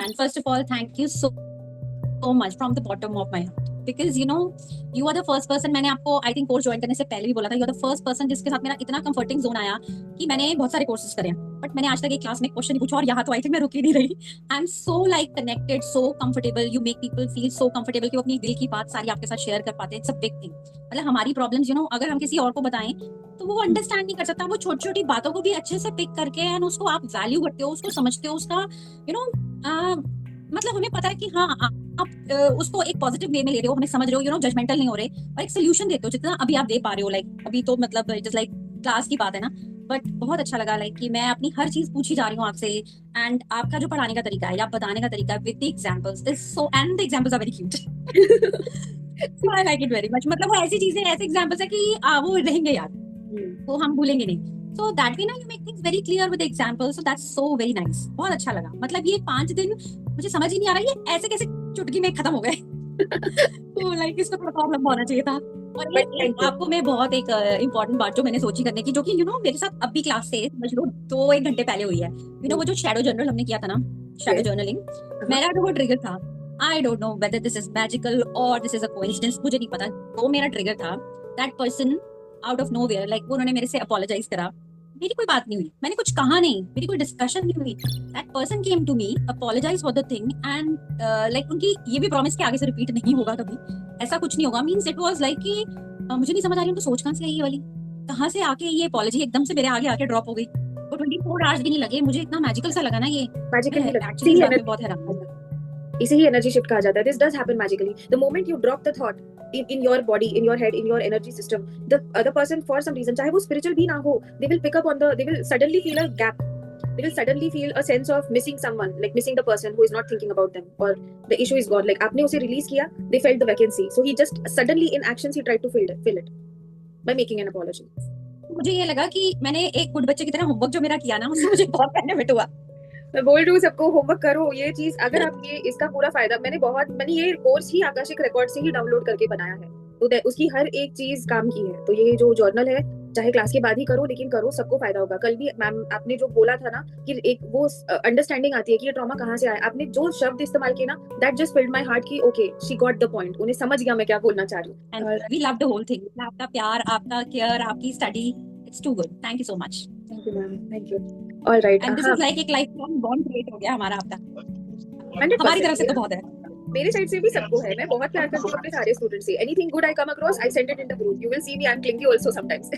And first of all, thank you so much from the bottom of my heart. Because you are the first person, मैंने आपको I think course join करने से पहले भी बोला था, you are the first person जिसके साथ मेरा इतना कंफर्टिंग जोन आया कि मैंने बहुत सारे कोर्सेज करे हैं, बट मैंने आज तक एक क्लास में क्वेश्चन नहीं पूछा, और यहाँ तो आई थिंक मैं रुकी नहीं रही. I am so like connected, so comfortable, you make people feel so comfortable कि वो अपनी दिल की बात सारी आपके साथ शेयर कर पाते हैं. It's a big thing. मतलब हमारी प्रॉब्लम्स अगर हम किसी और को बताएं तो वो अंडरस्टैंड नहीं कर सकता. वो छोटी छोटी बातों को भी अच्छे से पिक करके एंड उसको आप वैल्यू करते हो, उसको समझते हो, उसका मतलब हमें पता है कि हाँ आप उसको एक पॉजिटिव वे में ले रहे हो, हमें समझ रहे हो, जजमेंटल नहीं हो रहे, और एक सोल्यूशन देते हो जितना अभी आप दे पा रहे हो. लाइक अभी तो मतलब इट इज लाइक क्लास की बात है ना, बट बहुत अच्छा लगा लाइक कि मैं अपनी हर चीज पूछी जा रही हूँ आपसे. एंड आपका जो पढ़ाने का तरीका है या बताने का तरीका है with the examples is so, and the examples are very cute. So I like it very much. मतलब वो ऐसी चीजें, ऐसे एग्जांपल्स है कि वो रहेंगे यार, वो हम भूलेंगे नहीं. So that way now you make things very clear with examples. So that's so very nice. बहुत अच्छा लगा. मतलब ये 5 दिन मुझे समझ ही नहीं आ रहा ये ऐसे कैसे चुटकी में खत्म हो गए. तो लाइक इसको थोड़ा और लंबा होना चाहिए था. और ये आपको मैं बहुत एक इम्पोर्टेंट बात जो मैंने सोची करने की, जो कि मेरे साथ अब भी क्लास से समझ लो 2-1 घंटे पहले हुई है. वो जो शैडो जर्नल हमने किया था ना, शैडो जर्नलिंग, मेरा जो वो ट्रिगर था, I don't know whether this is magical और दिस इज अ कोइंसिडेंस, मुझे नहीं पता. वो मेरा ट्रिगर था. That person out of nowhere, like उन्होंने मेरे से अपोलोजाइज करा. मेरी कोई बात नहीं हुई, मैंने कुछ कहा नहीं, मेरी कोई डिस्कशन नहीं हुई. That person came to me, apologise for the thing, and like उनकी ये भी प्रॉमिस कि आगे से रिपीट नहीं होगा कभी, ऐसा कुछ नहीं होगा. मींस इट वाज लाइक कि मुझे नहीं समझ आ रही उनको सोच कहां से आई ये वाली, कहां से आके ये अपोलॉजी एकदम से मेरे आगे आके ड्रॉप हो गई. वो 24 आवर्स भी नहीं लगे, मुझे इतना मैजिकल सा लगा ना. ये मैजिकल एक्चुअली बहुत हैरान. इसे ही एनर्जी शिफ्ट कहा जाता है. This does happen magically. The moment you drop the thought in your body, in your head, in your energy system, the other person for some reason, चाहे वो spiritual भी ना हो, they will pick up on they will suddenly feel a gap. They will suddenly feel a sense of missing someone, like missing the person who is not thinking about them, or the issue is gone. Like आपने उसे release किया, they felt the vacancy, so he just suddenly in actions he tried to fill it by making an apology. मुझे ये लगा कि मैंने एक good बच्चे की तरह होमवर्क जो मेरा किया ना, उससे मुझे बहुत बेनिफिट हुआ. मैं बोल रही हूँ सबको होमवर्क करो. ये चीज अगर आप ये इसका पूरा फायदा, मैंने ये कोर्स ही आकाशिक रिकॉर्ड से ही डाउनलोड करके बनाया है, तो उसकी हर एक चीज काम की है. तो ये जो जर्नल है चाहे क्लास के बाद ही करो, लेकिन करो, सबको फायदा होगा. कल भी मैम आपने जो बोला था ना कि एक वो अंडरस्टैंडिंग आती है कि ये ट्रॉमा कहाँ से आया, आपने जो शब्द इस्तेमाल किए ना, that just filled my heart कि okay she got the point. उन्हें समझ गया मैं क्या बोलना चाह रही हूँ. And we love the whole thing. आपका प्यार, आपका केयर, आपकी study, it's too good. Thank you so much. Thank you ma'am. Thank you. Alright. And this is like एक लाइफ लॉन्ग बॉन्ड क्रिएट हो गया हमारा आपका. हमारी तरफ से तो बहुत है, मेरे साइड से भी सबको है. मैं बहुत प्यार करती हूँ अपने सारे स्टूडेंट्स से. Anything good I come across, I send it in the group. You will see me, I am clingy also sometimes.